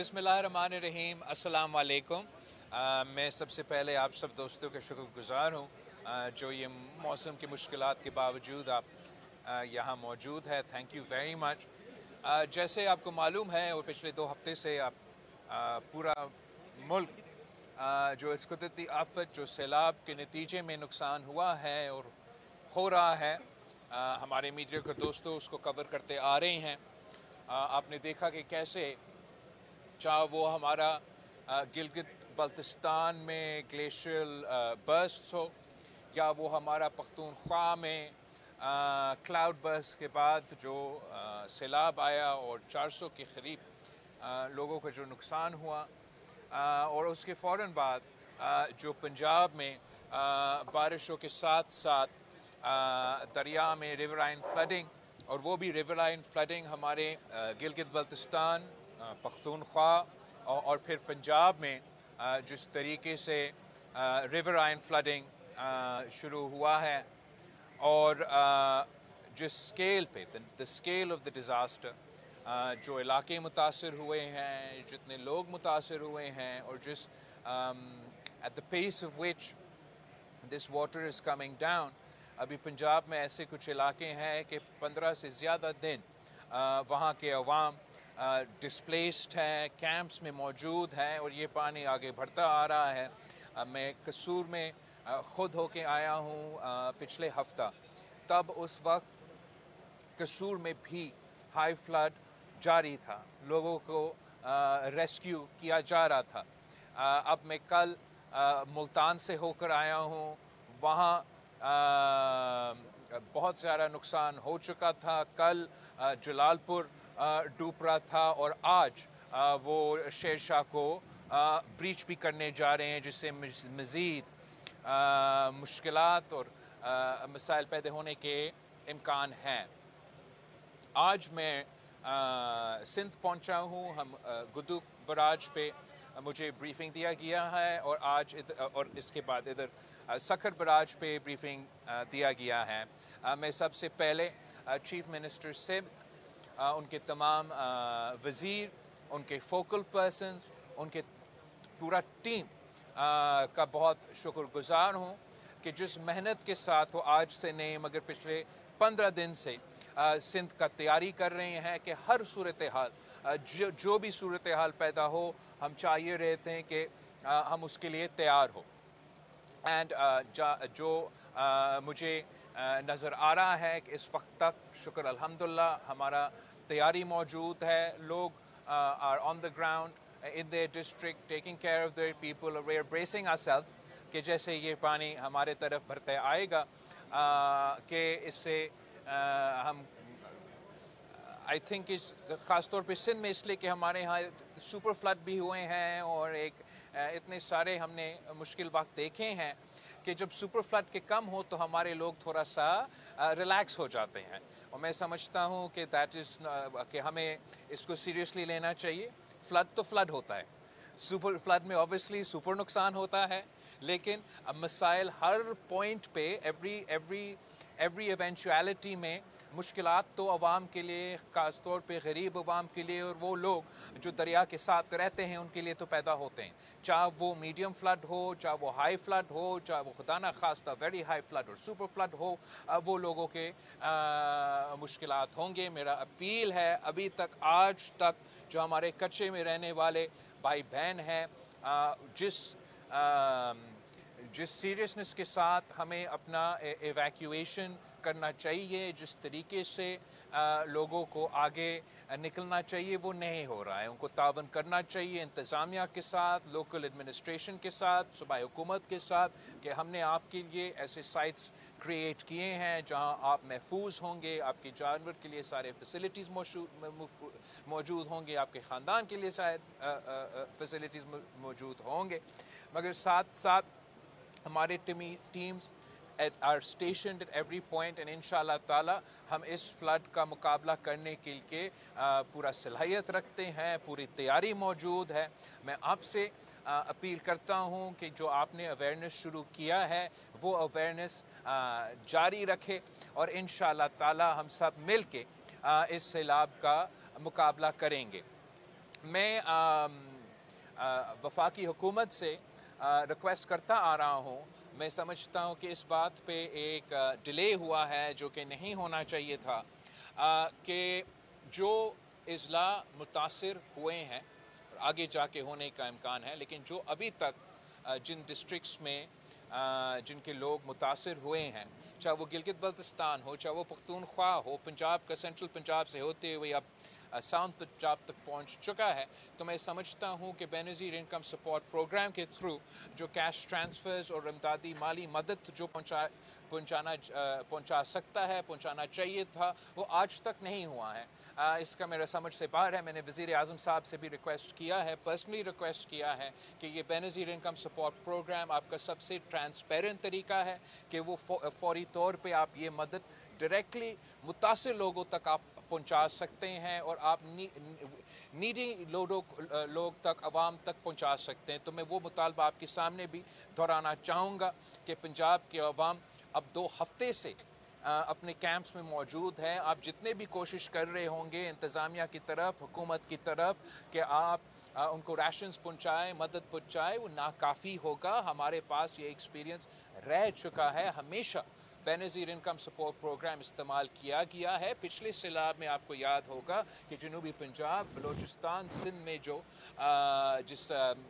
बिस्मिल्लाहिर्रहमानिर्रहीम अस्सलाम वालेकुम। मैं सबसे पहले आप सब दोस्तों का शुक्रगुज़ार हूँ जो ये मौसम की मुश्किलात के बावजूद आप यहाँ मौजूद है। Thank you very much. जैसे आपको मालूम है और पिछले 2 हफ्ते से आप पूरा मुल्क जो इस कुदरती आफत जो सैलाब के नतीजे में नुकसान हुआ है और हो रहा है, हमारे मीडिया के दोस्तों उसको कवर करते आ रहे हैं। आपने देखा कि कैसे चाहे वो हमारा गिलगित बल्तिस्तान में ग्लेशियल बर्स्ट हो या वो हमारा पख्तूनख्वा में क्लाउड बर्स्ट के बाद जो सैलाब आया और 400 के करीब लोगों का जो नुकसान हुआ, और उसके फ़ौरन बाद जो पंजाब में बारिशों के साथ साथ दरिया में रिवराइन फ्लडिंग, और वो भी रिवराइन फ्लडिंग हमारे गिलगित बल्तिस्तान, पख्तूनख्वा और फिर पंजाब में जिस तरीके से रिवराइन फ्लडिंग शुरू हुआ है और जिस स्केल पे the scale of the disaster, जो इलाके मुतासर हुए हैं, जितने लोग मुतासर हुए हैं, और जिस at the pace of which this water is coming down. अभी पंजाब में ऐसे कुछ इलाके हैं कि 15 से ज़्यादा दिन वहाँ के अवाम डिस्प्लेस्ड हैं, कैंप्स में मौजूद हैं और ये पानी आगे बढ़ता आ रहा है। मैं कसूर में ख़ुद होके आया हूँ पिछले हफ्ता, तब उस वक्त कसूर में भी हाई फ्लड जारी था, लोगों को रेस्क्यू किया जा रहा था। अब मैं कल मुल्तान से होकर आया हूँ, वहाँ बहुत ज़्यादा नुकसान हो चुका था। कल जलालपुर डूब रहा था और आज वो शेरशाह को ब्रीच भी करने जा रहे हैं, जिससे मज़ीद मुश्किलात और मसाइल पैदा होने के इम्कान हैं। आज मैं सिंध पहुंचा हूं। हम गुद्दू बराज पे मुझे ब्रीफिंग दिया गया है और आज और इसके बाद इधर सखर बराज पे ब्रीफिंग दिया गया है। मैं सबसे पहले चीफ मिनिस्टर से उनके तमाम वज़ीर, उनके फोकल पर्सन्स, उनके पूरा टीम का बहुत शुक्रगुज़ार हूँ कि जिस मेहनत के साथ वो आज से नहीं मगर पिछले 15 दिन से सिंध का तैयारी कर रहे हैं कि हर सूरत हाल जो भी सूरत हाल पैदा हो, हम चाहिए रहते हैं कि हम उसके लिए तैयार हो। एंड जो मुझे नज़र आ रहा है कि इस वक्त तक शुक्र अल्हम्दुलिल्लाह हमारा तैयारी मौजूद है। लोग are on the ground in their district taking care of their people, we are bracing ourselves कि जैसे ये पानी हमारे तरफ भरते आएगा कि इससे हम आई थिंक इस ख़ास तौर पे सिंध में इसलिए कि हमारे यहाँ सुपर फ्लड भी हुए हैं और इतने सारे हमने मुश्किल वक्त देखे हैं कि जब सुपर फ्लड के कम हो तो हमारे लोग थोड़ा सा रिलैक्स हो जाते हैं। और मैं समझता हूँ कि दैट इज़ कि हमें इसको सीरियसली लेना चाहिए। फ्लड तो फ्लड होता है, सुपर फ्लड में ऑब्वियसली सुपर नुकसान होता है, लेकिन मसाइल हर पॉइंट पे एवरी इवेंचुअलिटी में मुश्किलात तो अवाम के लिए, ख़ास तौर पे गरीब अवाम के लिए और वो लोग जो दरिया के साथ रहते हैं उनके लिए तो पैदा होते हैं। चाहे वो मीडियम फ्लड हो, चाहे वो हाई फ्लड हो, चाहे वो खुदा ना खास्ता वेरी हाई फ्लड और सुपर फ्लड हो, वो लोगों के मुश्किलात होंगे। मेरा अपील है, अभी तक आज तक जो हमारे कच्चे में रहने वाले भाई बहन हैं, जिस सीरियसनेस के साथ हमें अपना एवैक्यूएशन करना चाहिए, जिस तरीके से लोगों को आगे निकलना चाहिए, वो नहीं हो रहा है। उनको तावन करना चाहिए इंतज़ामिया के साथ, लोकल एडमिनिस्ट्रेशन के साथ, सूबाई हुकूमत के साथ, कि हमने आपके लिए ऐसे साइट्स क्रिएट किए हैं जहां आप महफूज होंगे, आपके जानवर के लिए सारे फैसिलिटीज़ मौजूद होंगे, आपके ख़ानदान के लिए शायद फैसिलिटीज़ मौजूद होंगे, मगर साथ साथ हमारे teams are stationed at every point and इंशाअल्लाह ताला हम इस फ्लड का मुकाबला करने के लिए पूरा सलाहियत रखते हैं, पूरी तैयारी मौजूद है। मैं आपसे अपील करता हूँ कि जो आपने अवेयरनेस शुरू किया है वो अवेयरनेस जारी रखे और इंशाअल्लाह ताला हम सब मिल के इस सैलाब का मुकाबला करेंगे। मैं वफाकी हुकूमत से रिक्वेस्ट करता आ रहा हूँ। मैं समझता हूँ कि इस बात पे एक डिले हुआ है जो कि नहीं होना चाहिए था, कि जो अज़ला मुतासिर हुए हैं आगे जाके होने का इम्कान है, लेकिन जो अभी तक जिन डिस्ट्रिक्ट्स में जिनके लोग मुतासिर हुए हैं, चाहे वो गिलगित बल्तिस्तान हो, चाहे वो पख्तूनख्वा हो, पंजाब का सेंट्रल पंजाब से होते हुए अब साउथ पंजाब तक पहुंच चुका है, तो मैं समझता हूं कि बेनज़ीर इनकम सपोर्ट प्रोग्राम के थ्रू जो कैश ट्रांसफ़र्स और इमदादी माली मदद जो पहुंचा सकता है, पहुंचाना चाहिए था, वो आज तक नहीं हुआ है। इसका मेरा समझ से बाहर है। मैंने वज़ीर आज़म साहब से भी रिक्वेस्ट किया है, पर्सनली रिक्वेस्ट किया है कि ये बेनज़ीर इनकम सपोर्ट प्रोग्राम आपका सबसे ट्रांसपेरेंट तरीका है कि वो फौरी तौर पे आप ये मदद डायरेक्टली मुतासिर लोगों तक आप पहुंचा सकते हैं और आप नीडी लोग तक, आवाम तक पहुंचा सकते हैं। तो मैं वो मुतालबा आपके सामने भी दोहराना चाहूँगा कि पंजाब के अवाम अब 2 हफ्ते से अपने कैंप्स में मौजूद हैं। आप जितने भी कोशिश कर रहे होंगे इंतज़ामिया की तरफ, हुकूमत की तरफ, कि आप उनको राशंस पहुँचाएँ, मदद पहुँचाएँ, वो नाकाफ़ी होगा। हमारे पास ये एक्सपीरियंस रह चुका है। हमेशा बेनज़ीर इनकम सपोर्ट प्रोग्राम इस्तेमाल किया गया है। पिछले सैलाब में आपको याद होगा कि जनूबी पंजाब, बलूचिस्तान, सिंध में जो जिस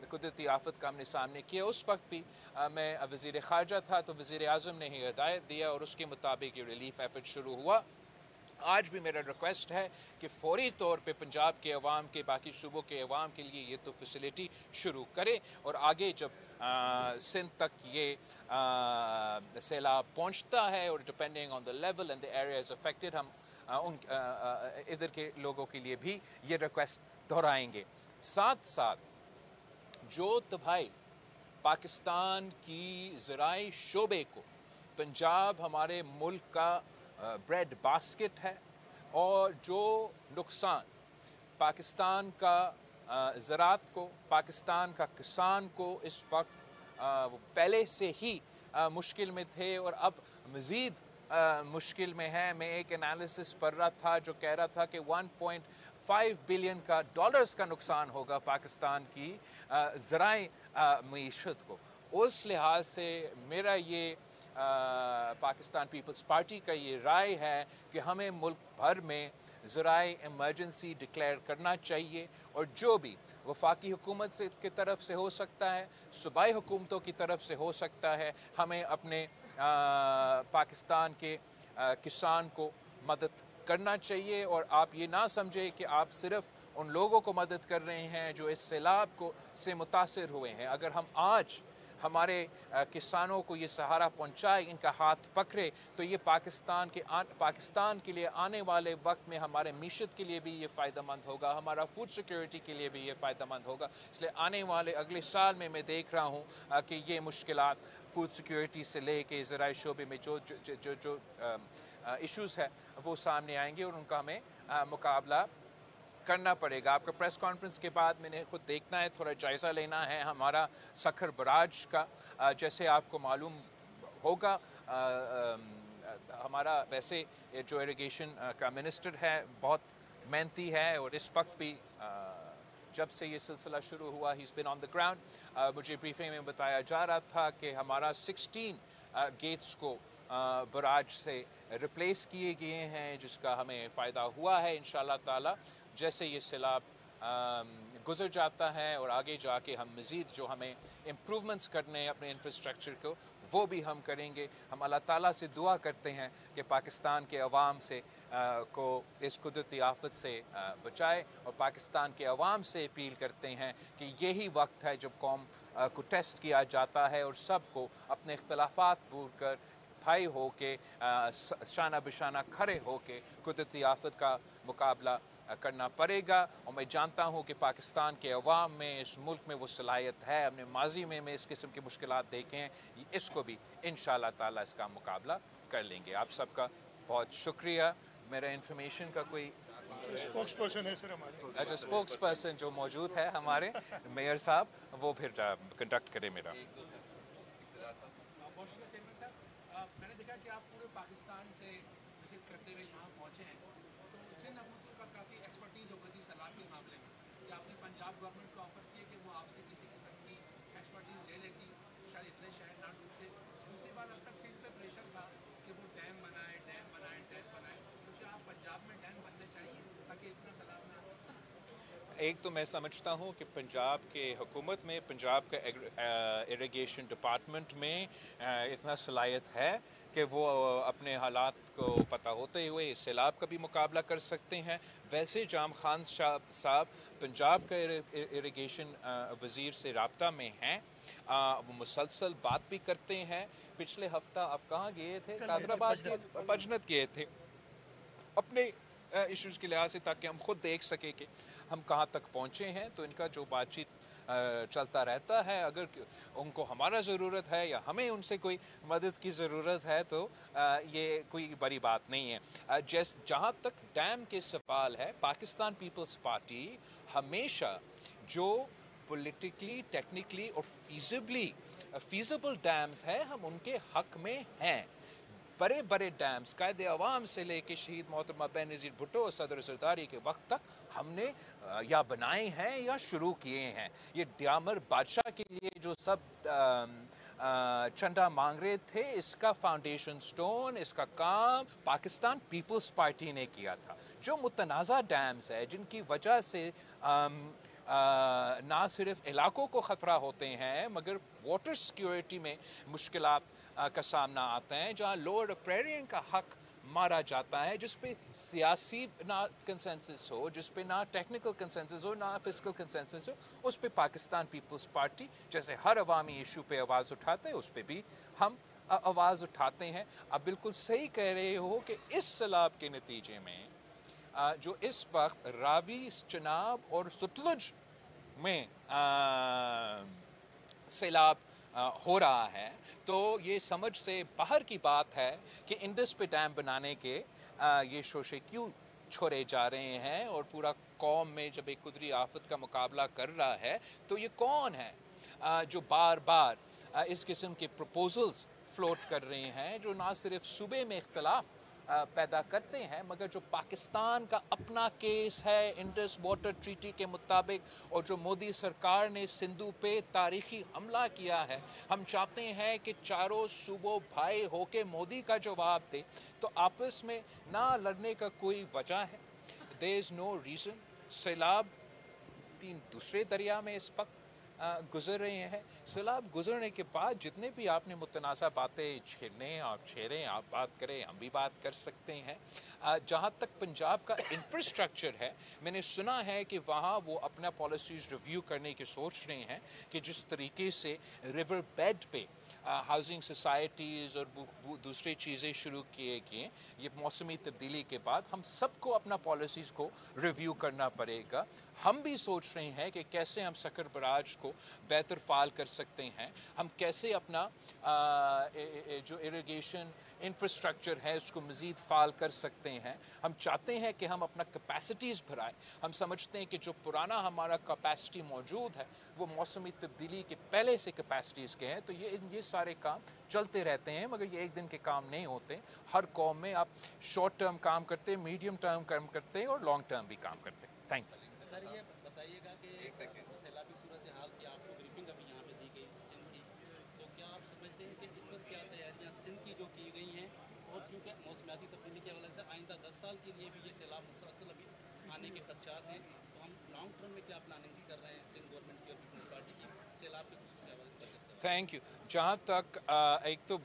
कुदरती आफत का हमने सामने किया, उस वक्त भी मैं वज़ीर ख़ारजा था, तो वज़ीर आज़म ने ही हिदायत दिया और उसके मुताबिक ये रिलीफ एफर्ट शुरू हुआ। आज भी मेरा रिक्वेस्ट है कि फौरी तौर पे पंजाब के अवाम के, बाकी सूबों के अवाम के लिए ये तो फैसिलिटी शुरू करे, और आगे जब सिंध तक ये सैलाब पहुंचता है और depending on the level and the areas affected, हम उन इधर के लोगों के लिए भी ये रिक्वेस्ट दोहराएंगे। साथ साथ जो तबाही पाकिस्तान की ज़राई शोबे को, पंजाब हमारे मुल्क का ब्रेड बास्केट है, और जो नुकसान पाकिस्तान का ज़रात को, पाकिस्तान का किसान को इस वक्त वो पहले से ही मुश्किल में थे और अब मज़ीद मुश्किल में है। मैं एक एनालिसिस पढ़ रहा था जो कह रहा था कि 1.5 बिलियन का डॉलर्स का नुकसान होगा पाकिस्तान की ज़राई मईशत को। उस लिहाज से मेरा ये पाकिस्तान पीपल्स पार्टी का ये राय है कि हमें मुल्क भर में ज़राई इमरजेंसी डिक्लेयर करना चाहिए, और जो भी वफाकी हुकूमत से की तरफ से हो सकता है, सूबाई हुकूमतों की तरफ से हो सकता है, हमें अपने पाकिस्तान के किसान को मदद करना चाहिए। और आप ये ना समझें कि आप सिर्फ़ उन लोगों को मदद कर रहे हैं जो इस सैलाब को से मुतासिर हुए हैं। अगर हम आज हमारे किसानों को ये सहारा पहुंचाए, इनका हाथ पकड़े, तो ये पाकिस्तान के लिए आने वाले वक्त में हमारे मीशत के लिए भी ये फ़ायदेमंद होगा, हमारा फूड सिक्योरिटी के लिए भी ये फ़ायदेमंद होगा। इसलिए आने वाले अगले साल में मैं देख रहा हूँ कि ये मुश्किलात फूड सिक्योरिटी से ले के ज़राई शोबे में जो इश्यूज़ है वो सामने आएंगे और उनका हमें मुकाबला करना पड़ेगा। आपका प्रेस कॉन्फ्रेंस के बाद मैंने खुद देखना है, थोड़ा जायज़ा लेना है हमारा सखर बराज का। जैसे आपको मालूम होगा, हमारा वैसे जो इरिगेशन का मिनिस्टर है बहुत मेहनती है, और इस वक्त भी जब से ये सिलसिला शुरू हुआ he is been on the ground. मुझे ब्रीफिंग में बताया जा रहा था कि हमारा 16 गेट्स को बराज से रिप्लेस किए गए हैं, जिसका हमें फ़ायदा हुआ है इंशाअल्लाह ताला। जैसे ये सैलाब गुज़र जाता है और आगे जाके हम मज़ीद जो हमें इम्प्रूवमेंट्स करने हैं अपने इंफ्रास्ट्रक्चर को, वो भी हम करेंगे। हम अल्लाह ताला से दुआ करते हैं कि पाकिस्तान के अवाम से को इस कुदरती आफत से बचाए, और पाकिस्तान के अवाम से अपील करते हैं कि यही वक्त है जब कौम को टेस्ट किया जाता है और सबको अपने इख्तलाफात भूल कर भाई हो के शाना बिशाना खड़े हो के कुदरती आफत का मुकाबला करना पड़ेगा। और मैं जानता हूँ कि पाकिस्तान के अवाम में, इस मुल्क में वो सलाहियत है। हमने माजी में इस किस्म की मुश्किलात देखे हैं, इसको भी इंशाअल्लाह ताला इसका मुकाबला कर लेंगे। आप सबका बहुत शुक्रिया। मेरा इन्फॉर्मेशन का कोई स्पोक्स पर्सन है सर हमारे। अच्छा, स्पोक्स पर्सन जो मौजूद है हमारे मेयर साहब, वो फिर कंडक्ट करे मेरा। मैंने देखा कि आप पूरे पाकिस्तान से विजिट करते हुए यहाँ पहुँचे हैं, तो सिंध हुकूमत का काफ़ी एक्सपर्टीज़ हो गई थी सैलाब के मामले में, कि आपने पंजाब गवर्नमेंट को ऑफर किए कि वो आपसे किसी किस्म की एक्सपर्टीज ले लेती, शायद इतने शहर ना डूबते। दूसरी बात, अब तक सिंध पे प्रेशर था कि वो डैम बनाए, तो क्या आप पंजाब में डैम बनने चाहिए ताकि इतना सैलाब ना हो? एक तो मैं समझता हूँ कि पंजाब के हुकूमत में, पंजाब का इरिगेशन डिपार्टमेंट में इतना सलाहियत है कि वो अपने हालात को पता होते हुए इस सैलाब का भी मुकाबला कर सकते हैं। वैसे जाम खान साहब पंजाब का इरिगेशन वज़ीर से राब्ता में हैं, वो मुसलसल बात भी करते हैं। पिछले हफ्ता आप कहाँ गए थे? कादराबाद के पजनत गए थे अपने इश्यूज़ के लिहाज से, ताकि हम खुद देख सकें कि हम कहाँ तक पहुँचे हैं। तो इनका जो बातचीत चलता रहता है, अगर उनको हमारा ज़रूरत है या हमें उनसे कोई मदद की ज़रूरत है तो ये कोई बड़ी बात नहीं है। जहाँ तक डैम के सवाल है, पाकिस्तान पीपल्स पार्टी हमेशा जो पॉलिटिकली, टेक्निकली और फीजिबल डैम्स है, हम उनके हक में हैं। बड़े बड़े डैम्स कायदे अवाम से लेके शहीद मोहतरमा बेनज़ीर भुट्टो और सदर ज़रदारी के वक्त तक हमने या बनाए हैं या शुरू किए हैं। ये ड्यामर बादशाह के लिए जो सब चंदा मांग रहे थे, इसका फाउंडेशन स्टोन, इसका काम पाकिस्तान पीपल्स पार्टी ने किया था। जो मुतनाज़ा डैम्स है, जिनकी वजह से ना सिर्फ इलाकों को ख़तरा होते हैं मगर वाटर सिक्योरिटी में मुश्किलात का सामना आता है, जहाँ लोअर अप्रेरियन का हक मारा जाता है, जिस पे सियासी ना कंसेंसस हो, जिस पे ना टेक्निकल कंसेंसस हो, ना फिजिकल कंसेंसस हो, उस पे पाकिस्तान पीपल्स पार्टी जैसे हर अवामी इशू पे आवाज़ उठाते हैं, उस पे भी हम आवाज़ उठाते हैं। आप बिल्कुल सही कह रहे हो कि इस सैलाब के नतीजे में जो इस वक्त रावी, चनाब और सतलुज में सैलाब हो रहा है, तो ये समझ से बाहर की बात है कि इंडस पे डैम बनाने के ये शोशे क्यों छोड़े जा रहे हैं। और पूरा कौम में जब एक कुदरती आफत का मुकाबला कर रहा है, तो ये कौन है जो बार बार इस किस्म के प्रपोजल्स फ्लोट कर रहे हैं, जो ना सिर्फ सूबे में इख्तलाफ पैदा करते हैं, मगर जो पाकिस्तान का अपना केस है इंडस वाटर ट्रीटी के मुताबिक, और जो मोदी सरकार ने सिंधु पे तारीखी हमला किया है। हम चाहते हैं कि चारों सूबों भाई होके मोदी का जवाब दे, तो आपस में ना लड़ने का कोई वजह है। There is no reason. सैलाब 3 दूसरे दरिया में इस वक्त गुजर रहे हैं। सैलाब गुजरने के बाद जितने भी आपने मुतनाज़ा बातें छेड़ें, आप बात करें, हम भी बात कर सकते हैं। जहाँ तक पंजाब का इंफ्रास्ट्रक्चर है, मैंने सुना है कि वहाँ वो अपना पॉलिसीज़ रिव्यू करने की सोच रहे हैं कि जिस तरीके से रिवर बेड पे हाउसिंग सोसाइटीज़ और दूसरी चीज़ें शुरू किए गए, ये मौसमी तब्दीली के बाद हम सबको अपना पॉलिसीज़ को रिव्यू करना पड़ेगा। हम भी सोच रहे हैं कि कैसे हम सक्कर बराज को बेहतर फ़ाल कर सकते हैं, हम कैसे अपना जो इरिगेशन इंफ्रास्ट्रक्चर है उसको मज़ीद फ़ाल कर सकते हैं। हम चाहते हैं कि हम अपना कैपेसिटीज़ बढ़ाएं। हम समझते हैं कि जो पुराना हमारा कैपेसिटी मौजूद है वो मौसमी तब्दीली के पहले से कैपेसिटीज़ के हैं। तो ये सारे काम चलते रहते हैं, मगर ये एक दिन के काम नहीं होते। हर कौम में आप शॉर्ट टर्म काम करते हैं, मीडियम टर्म काम करते हैं और लॉन्ग टर्म भी काम करते हैं। Thank you. सर ये बताइएगा कि सैलाबी सूरत हाल की आपको ब्रीफिंग अभी यहाँ पे दी गई सिंध की, तो क्या आप समझते हैं कि इस वक्त क्या तैयारियाँ सिंध की जो की गई हैं, और क्योंकि मौसमियाती तब्दीली के हवाले से आइंदा 10 साल के लिए भी ये सैलाब मुसलसल अभी आने के खदशात हैं, तो हम लॉन्ग टर्म में क्या प्लानिंग्स कर रहे हैं सिंध गवर्नमेंट की और पीपल्स पार्टी की सैलाब के खुसूसी हवाले कर सकते हैं? Thank you. जहाँ तक एक तो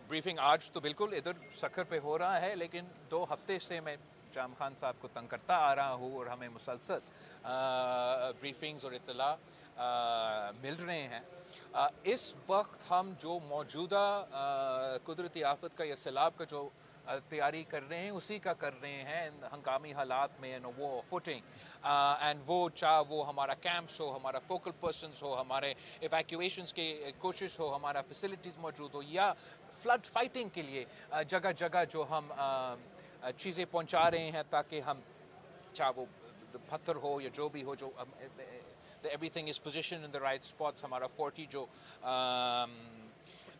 ब्रीफिंग आज तो बिल्कुल इधर सक्कर पे हो रहा है, लेकिन 2 हफ्ते से मैं जाम खान साहब को तंग करता आ रहा हूँ और हमें मुसलसल ब्रीफिंग्स और इत्तला मिल रहे हैं। इस वक्त हम जो मौजूदा कुदरती आफत का या सैलाब का जो तैयारी कर रहे हैं उसी का कर रहे हैं हंगामी हालात में, वो फुटिंग एंड वो हमारा कैंप्स हो, हमारा फोकल पर्सनस हो, हमारे इवैक्यूएशंस की कोशिश हो, हमारा फैसिलिटीज़ मौजूद हो, या फ्लड फाइटिंग के लिए जगह जगह जो हम चीज़ें पहुंचा रहे हैं, ताकि हम चाहे वो पत्थर हो या जो भी हो, जो everything is position in the right spots. हमारा 40 जो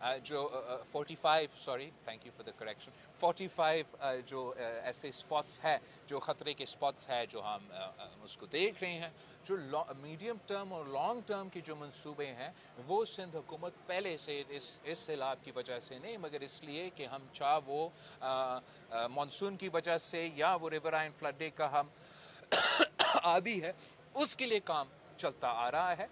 जो 45 sorry thank you for the correction 45 जो ऐसे स्पॉट्स है जो ख़तरे के स्पॉट्स है जो हम उसको देख रहे हैं जो मीडियम टर्म और लॉन्ग टर्म के जो मंसूबे हैं वो सिंध हुकूमत पहले से इस सैलाब की वजह से नहीं मगर इसलिए कि हम चाह वो मानसून की वजह से या वो रिवराइन फ्लड का हम आदि है उसके लिए काम चलता आ रहा है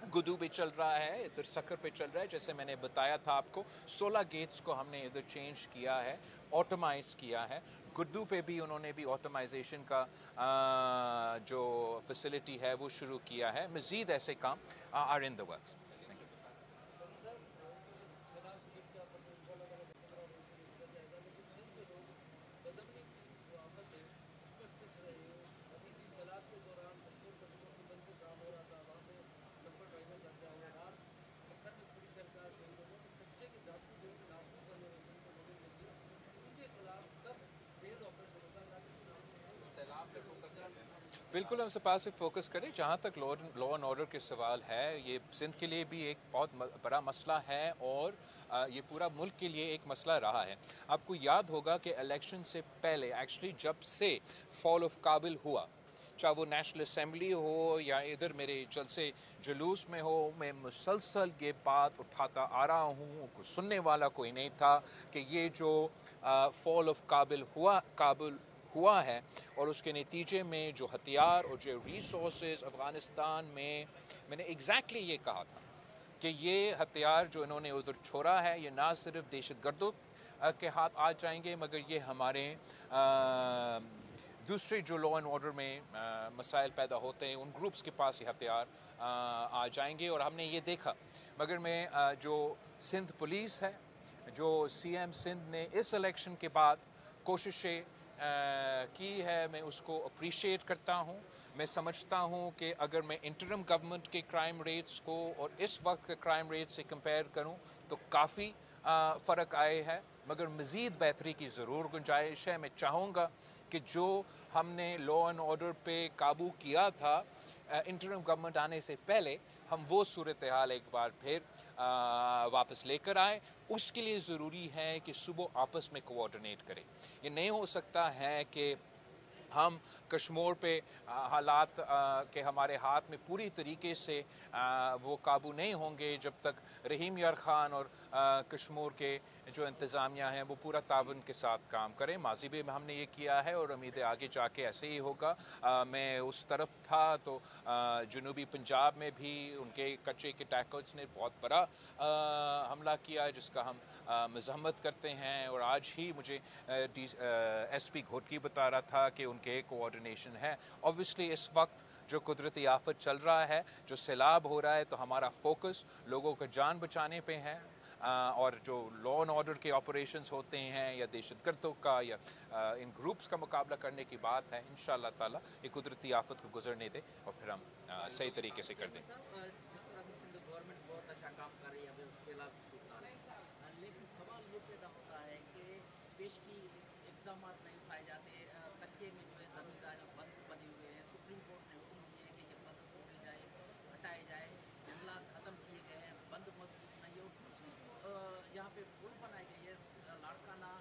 गुदू पे चल रहा है इधर सखर पे चल रहा है जैसे मैंने बताया था आपको 16 गेट्स को हमने इधर चेंज किया है ऑटोमाइज किया है गुड्डू पे भी उन्होंने भी ऑटोमाइजेशन का जो फैसिलिटी है वो शुरू किया है मज़ीद ऐसे काम आर इन द वर्क्स बिल्कुल हम सपा से फोकस करें जहाँ तक लॉ एंड ऑर्डर के सवाल है ये सिंध के लिए भी एक बहुत बड़ा मसला है और ये पूरा मुल्क के लिए एक मसला रहा है आपको याद होगा कि इलेक्शन से पहले एक्चुअली जब से फॉल ऑफ काबिल हुआ चाहे वो नेशनल असम्बली हो या इधर मेरे जलसे जुलूस में हो मैं मुसलसल ये बात उठाता आ रहा हूँ कुछ सुनने वाला कोई नहीं था कि ये जो फॉल ऑफ काबिल हुआ है और उसके नतीजे में जो हथियार और जो रिसोर्सेज अफ़गानिस्तान में मैंने एग्जैक्टली ये कहा था कि ये हथियार जो इन्होंने उधर छोड़ा है ये ना सिर्फ दहशतगर्दों के हाथ आ जाएंगे मगर ये हमारे दूसरे जो लॉ एंड ऑर्डर में मसाइल पैदा होते हैं उन ग्रुप्स के पास ये हथियार आ जाएंगे और हमने ये देखा मगर मैं जो सिंध पुलिस है जो सीएम सिंध ने इस इलेक्शन के बाद कोशिशें की है मैं उसको अप्रिशिएट करता हूँ मैं समझता हूँ कि अगर मैं इंटरम गवर्नमेंट के क्राइम रेट्स को और इस वक्त के क्राइम रेट से कंपेयर करूँ तो काफ़ी फ़र्क आए हैं मगर मज़ीद बेहतरी की ज़रूर गुंजाइश है मैं चाहूँगा कि जो हमने लॉ एंड ऑर्डर पे काबू किया था इंटरम गवर्नमेंट आने से पहले हम वो सूरत हाल एक बार फिर वापस लेकर आए उसके लिए ज़रूरी है कि सुबह आपस में कोऑर्डिनेट करें ये नहीं हो सकता है कि हम कश्मीर पे हालात के हमारे हाथ में पूरी तरीके से वो काबू नहीं होंगे जब तक रहीम यार ख़ान और कश्मीर के जो इंतज़ामिया हैं वो पूरा तावन के साथ काम करें माजी में हमने ये किया है और उम्मीद है आगे जाके ऐसे ही होगा मैं उस तरफ था तो जनूबी पंजाब में भी उनके कच्चे के टैकल्स ने बहुत बड़ा हमला किया जिसका हम मज़म्मत करते हैं और आज ही मुझे एसपी घोटकी बता रहा था कि उनके कोऑर्डिनेशन है ऑब्वियसली इस वक्त जो कुदरती आफत चल रहा है जो सैलाब हो रहा है तो हमारा फोकस लोगों का जान बचाने पे है और जो लॉ एंड ऑर्डर के ऑपरेशंस होते हैं या दहशतगर्दों का या इन ग्रुप्स का मुकाबला करने की बात है इंशाअल्लाह ताला ये कुदरती आफत को गुजरने दे और फिर हम सही तरीके से कर दें जिस तरह से सिंध गवर्नमेंट बहुत अच्छा काम कर रही है सैलाब की सूरत है लेकिन सवाल ये पैदा होता है कि पेश की इकदाम नहीं उठाए जाते कच्चे में जो है ज़मींदार बंद बने हुए हैं सुप्रीम कोर्ट ने हुक्म दिए कि ये बंद तोड़े जाए हटाए जाए जंगलात ख़त्म किए गए हैं बंद मजबूत नहीं है और यहाँ पे पुल बनाई गई है लाड़काना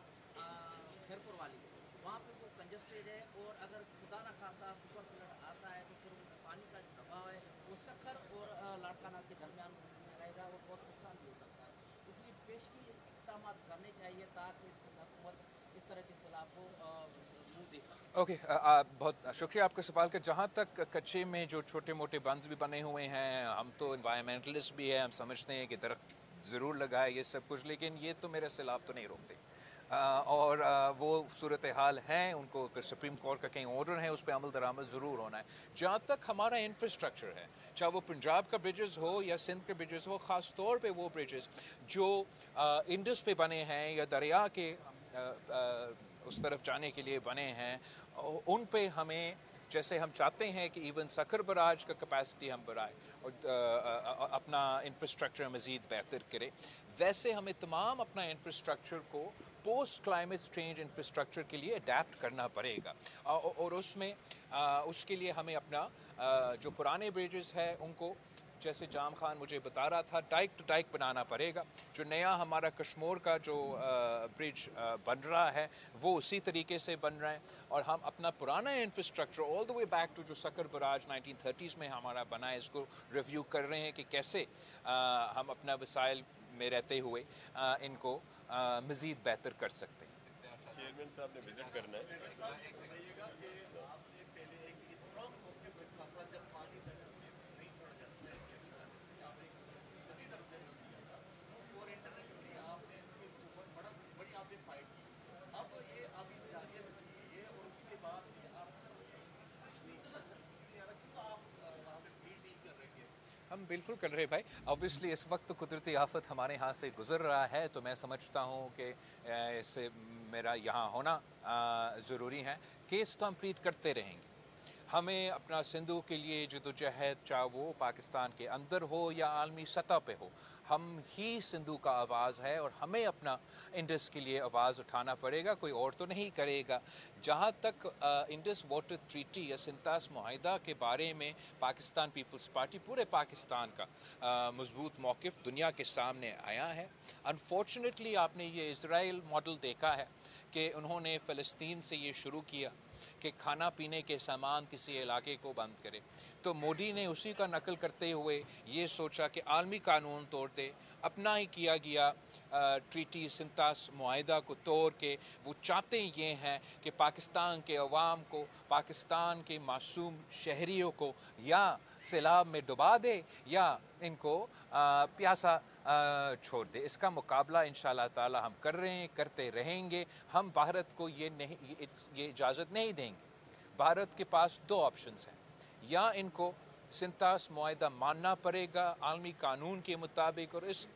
खैरपुर वाली वहाँ पे वो कंजस्टेड है और अगर खुदा न खासा सुपर फ्लड आता है तो फिर पानी का जो दबाव है वो सखर और लाड़काना के दरमियान में रहेगा और बहुत नुकसान भी हो सकता है इसलिए पेश की इक़दाम करने चाहिए ताकि हुकूमत इस तरह के सैलाब को मुँह दे सके ओके बहुत शुक्रिया आपका सवाल का जहाँ तक कच्चे में जो छोटे मोटे बंद भी बने हुए हैं हम तो इन्वायरमेंटलिस्ट भी हैं हम समझते हैं कि दरख्त ज़रूर लगाए ये सब कुछ लेकिन ये तो मेरा सैलाब तो नहीं रोकते और वो सूरत हाल हैं उनको अगर सुप्रीम कोर्ट का कहीं ऑर्डर है उस पर अमल दरामद ज़रूर होना है जहाँ तक हमारा इंफ्रास्ट्रक्चर है चाहे वो पंजाब का ब्रिजेस हो या सिंध के ब्रिजेस हो ख़ास तौर पे वो ब्रिजेस जो इंडस पे बने हैं या दरिया के उस तरफ जाने के लिए बने हैं उन पे हमें जैसे हम चाहते हैं कि इवन सखर बराज का कैपेसिटी हम बढ़ाएं और अपना इंफ्रास्ट्रक्चर मज़ीद बेहतर करें वैसे हमें तमाम अपना इंफ्रास्ट्रक्चर को पोस्ट क्लाइमेट चेंज इंफ्रास्ट्रक्चर के लिए अडेप्ट करना पड़ेगा और उसमें उसके लिए हमें अपना जो पुराने ब्रिजेस हैं उनको जैसे जाम खान मुझे बता रहा था, डाइक टू डाइक बनाना पड़ेगा। जो नया हमारा कश्मोर का जो ब्रिज बन रहा है वो उसी तरीके से बन रहा है, और हम अपना पुराना infrastructure all the way back to जो सकर बराज 1930s में हमारा बना है, इसको रिव्यू कर रहे हैं कि कैसे हम अपना वसाइल में रहते हुए इनको मज़ीद बेहतर कर सकते हैं। चेयरमैन साहब ने विजिट करना है। हम बिल्कुल कर रहे भाई। ऑब्वियसली इस वक्त तो कुदरती आफत हमारे यहाँ से गुज़र रहा है, तो मैं समझता हूँ कि इससे मेरा यहाँ होना ज़रूरी है। केस तो हम प्लीड करते रहेंगे। हमें अपना सिंधु के लिए जदोजहद, चाहे वो पाकिस्तान के अंदर हो या आलमी सतह पे हो, हम ही सिंधु का आवाज़ है और हमें अपना इंडस के लिए आवाज़ उठाना पड़ेगा, कोई और तो नहीं करेगा। जहाँ तक इंडस वाटर ट्रीटी या सिंतास मुआहिदा के बारे में पाकिस्तान पीपल्स पार्टी, पूरे पाकिस्तान का मजबूत मौक़िफ़ दुनिया के सामने आया है। अनफॉर्चुनेटली आपने ये इज़राइल मॉडल देखा है कि उन्होंने फ़लस्तीन से ये शुरू किया कि खाना पीने के सामान किसी इलाके को बंद करे, तो मोदी ने उसी का नकल करते हुए ये सोचा कि आलमी कानून तोड़ दे। अपना ही किया गया ट्रीटी सिंतास मुआहिदा को तोड़ के वो चाहते ये हैं कि पाकिस्तान के अवाम को, पाकिस्तान के मासूम शहरियों को या सैलाब में डुबा दे या इनको प्यासा छोड़ दे। इसका मुकाबला इंशाअल्लाह ताला हम कर रहे हैं, करते रहेंगे। हम भारत को ये इजाज़त नहीं देंगे। भारत के पास दो ऑप्शंस हैं, या इनको सिंतास मुआहिदा मानना पड़ेगा आलमी कानून के मुताबिक और इस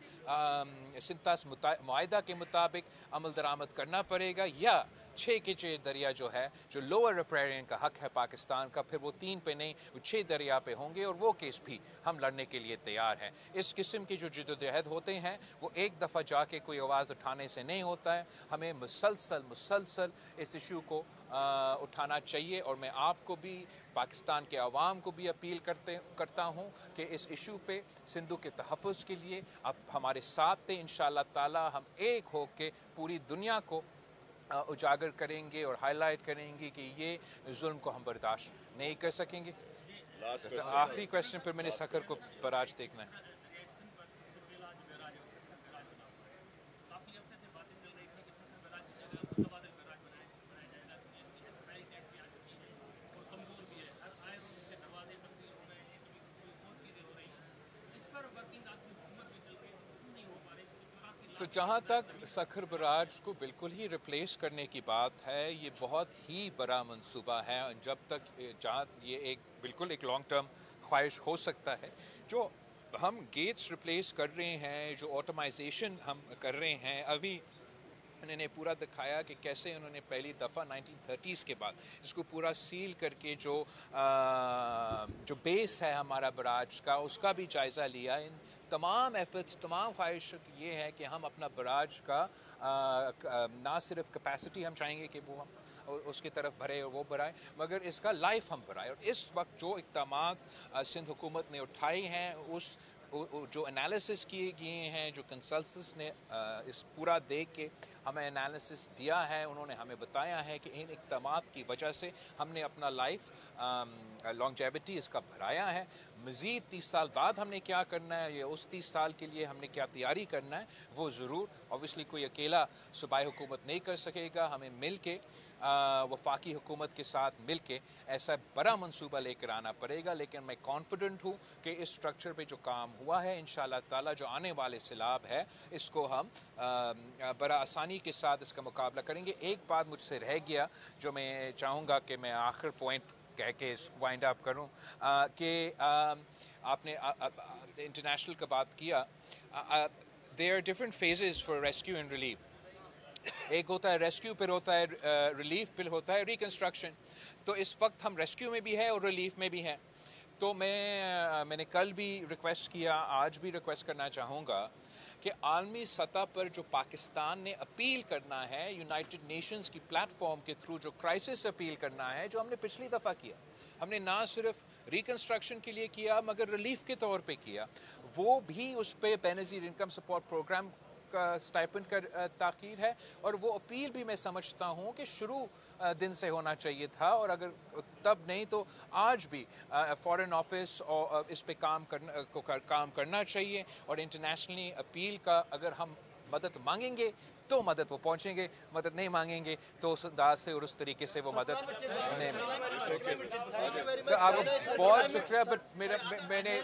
सिंतास मुआहिदा के मुताबिक अमल दरामद करना पड़ेगा, या 6 के 6 दरिया जो है, जो लोअर रिपेरियन का हक़ है पाकिस्तान का, फिर वो 3 पे नहीं, वो 6 दरिया पे होंगे, और वो केस भी हम लड़ने के लिए तैयार हैं। इस किस्म के जो जदोजहद होते हैं वो एक दफ़ा जाके कोई आवाज़ उठाने से नहीं होता है। हमें मुसलसल इस इशू को उठाना चाहिए, और मैं आपको भी, पाकिस्तान के अवाम को भी अपील करता हूँ कि इस इशू पे सिंधु के तहफ़्फ़ुज़ के लिए आप हमारे साथ थे। इंशाअल्लाह ताला हम एक हो के पूरी दुनिया को उजागर करेंगे और हाईलाइट करेंगे कि ये जुल्म को हम बर्दाश्त नहीं कर सकेंगे। आखिरी क्वेश्चन फिर मैंने सकर को बराज देखना है। तो जहाँ तक सखर बराज को बिल्कुल ही रिप्लेस करने की बात है, ये बहुत ही बड़ा मंसूबा है। जब तक जहाँ ये एक बिल्कुल एक लॉन्ग टर्म ख्वाहिश हो सकता है। जो हम गेट्स रिप्लेस कर रहे हैं, जो ऑटोमाइजेशन हम कर रहे हैं, अभी उन्होंने पूरा दिखाया कि कैसे उन्होंने पहली दफ़ा 1930s के बाद इसको पूरा सील करके जो बेस है हमारा बराज का, उसका भी जायज़ा लिया। इन तमाम एफर्ट्स, तमाम ख्वाहिश ये है कि हम अपना बराज का ना सिर्फ कैपेसिटी हम चाहेंगे कि वो हम उसकी तरफ भरे और वो बढ़ाए, मगर इसका लाइफ हम बढ़ाए। और इस वक्त जो इक़दामात सिंध हुकूमत ने उठाए हैं, उस जो एनालिसिस किए गए हैं, जो कंसल्टेंट्स ने इस पूरा देख के हमें एनालिसिस दिया है, उन्होंने हमें बताया है कि इन इक़दामात की वजह से हमने अपना लाइफ लॉन्जेविटी इसका बढ़ाया है। मज़ीद 30 साल बाद हमने क्या करना है, या उस 30 साल के लिए हमने क्या तैयारी करना है, वो ज़रूर ऑब्वियसली कोई अकेला सूबाई हुकूमत नहीं कर सकेगा। हमें मिल के वफाकी हुकूमत के साथ मिल के ऐसा बड़ा मंसूबा लेकर आना पड़ेगा। लेकिन मैं कॉन्फिडेंट हूँ कि इस स्ट्रक्चर पे जो काम हुआ है, इंशाअल्लाह ताला जो आने वाले सैलाब है, इसको हम बड़ा आसानी के साथ इसका मुकाबला करेंगे। एक बात मुझसे रह गया जो मैं चाहूँगा कि मैं आखिर पॉइंट कह के वाइंड अप करूँ, कि आपने इंटरनेशनल का बात किया। There are different phases for rescue and relief. एक होता है रेस्क्यू, फिर होता है रिलीफ, फिर होता है रिकन्स्ट्रक्शन। तो इस वक्त हम रेस्क्यू में भी है और रिलीफ में भी हैं। तो मैंने कल भी रिक्वेस्ट किया, आज भी रिक्वेस्ट करना चाहूँगा कि आलमी सतह पर जो पाकिस्तान ने अपील करना है, यूनाइटेड नेशंस की प्लेटफॉर्म के थ्रू जो क्राइसिस अपील करना है, जो हमने पिछली दफ़ा किया, ہم نے نہ صرف ریکنسٹرکشن کے لیے کیا مگر ریلیف کے طور پہ کیا، وہ بھی اس پہ بے نظیر انکم سپورٹ پروگرام کا اسٹائپنڈ کا تاخیر ہے، اور وہ اپیل بھی میں سمجھتا ہوں کہ شروع دن سے ہونا چاہیے تھا، اور اگر تب نہیں تو آج بھی فارن آفس اور اس پہ کام کرنا چاہیے، اور انٹرنیشنلی اپیل کا اگر ہم مدد مانگیں گے تو مدد وہ پہنچیں گے، مدد نہیں مانگیں گے تو اس انداز سے اور اس طریقے سے وہ مدد نہیں ملے گی۔ آپ کو بہت شکریہ، بٹ میں نے